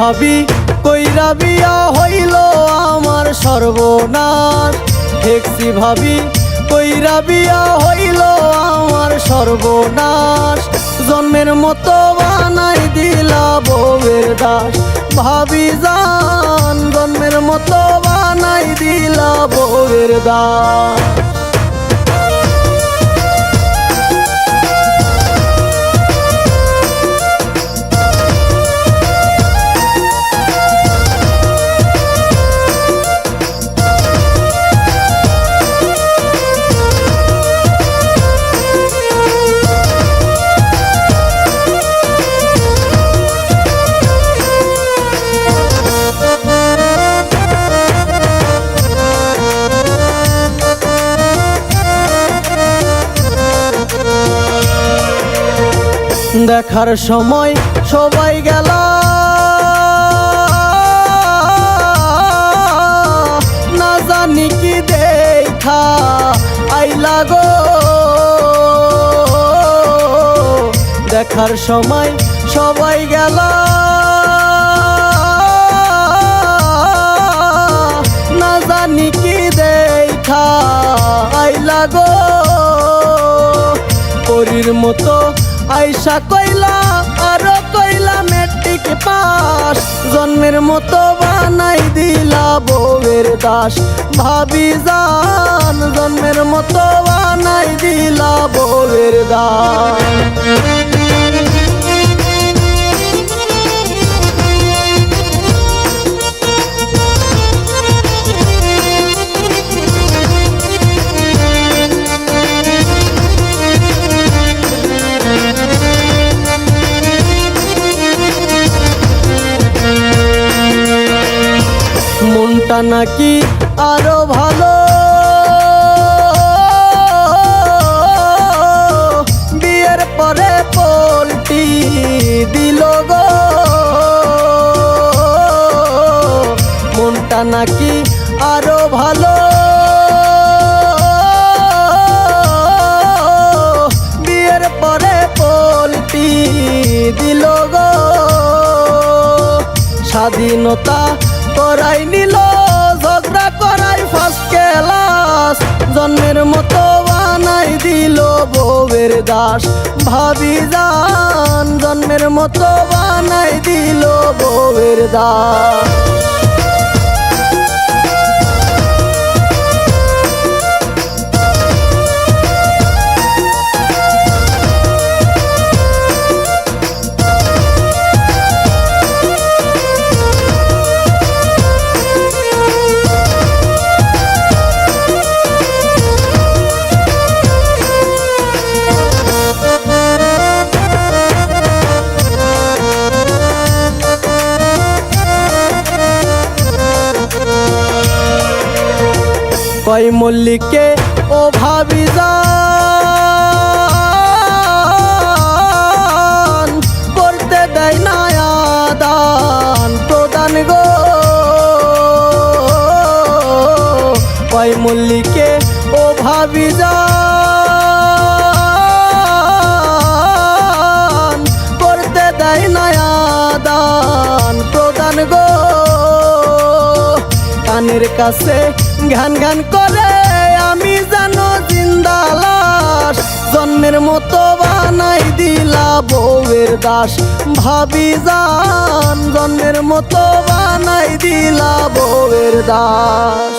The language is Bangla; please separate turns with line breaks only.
ভাবি কইরা বিয়া হইল আমার সর্বনাশ। দেখছি ভাবি কইরা বিয়া হইল আমার সর্বনাশ। জন্মের মতো বানাই দিলা বউয়ের দাস। ভাবি জান জন্মের মতো বানাই দিলা বউয়ের দাস। দেখার সময় সবাই গেল না জানি কি দেখা আইলা গো। দেখার সময় সবাই গেল না জানি কি দেখা আইলা গো। পরীর মতো আইসা কইলা আরো কইলা মেট্রিক পাস। জন্মের মতো বানাই দিলা বউয়ের দাস। ভাবি জান জন্মের মতো বানাই দিলা বউয়ের দাস। মনটা নাকি আরো ভালো বিয়ের পরে পল্টি দিল গো। মনটা নাকি আরো ভালো বিয়ের পরে পল্টি দিল গো। স্বাধীনতা করাই নিল ঝগড়া করাই ফার্স্ট ক্লাস। জন্মের মতো বানাই দিল বউয়ের দাস। ভাবি জান জন্মের মতো বানাই দিল বউয়ের দাস। কই মল্লিকে ও ভাবি জান করতে দেয় না আদান প্রদান গো। কই মল্লিকে ও ভাবি জান করতে দেয় না আদান প্রদান গো। কানের কাছে গান গান করে আমি জানো জিন্দা লাশ। জন্মের মতো বানাই দিলা বউয়ের দাস। ভাবি জান জন্মের মতো বানাই দিলা বউয়ের দাস।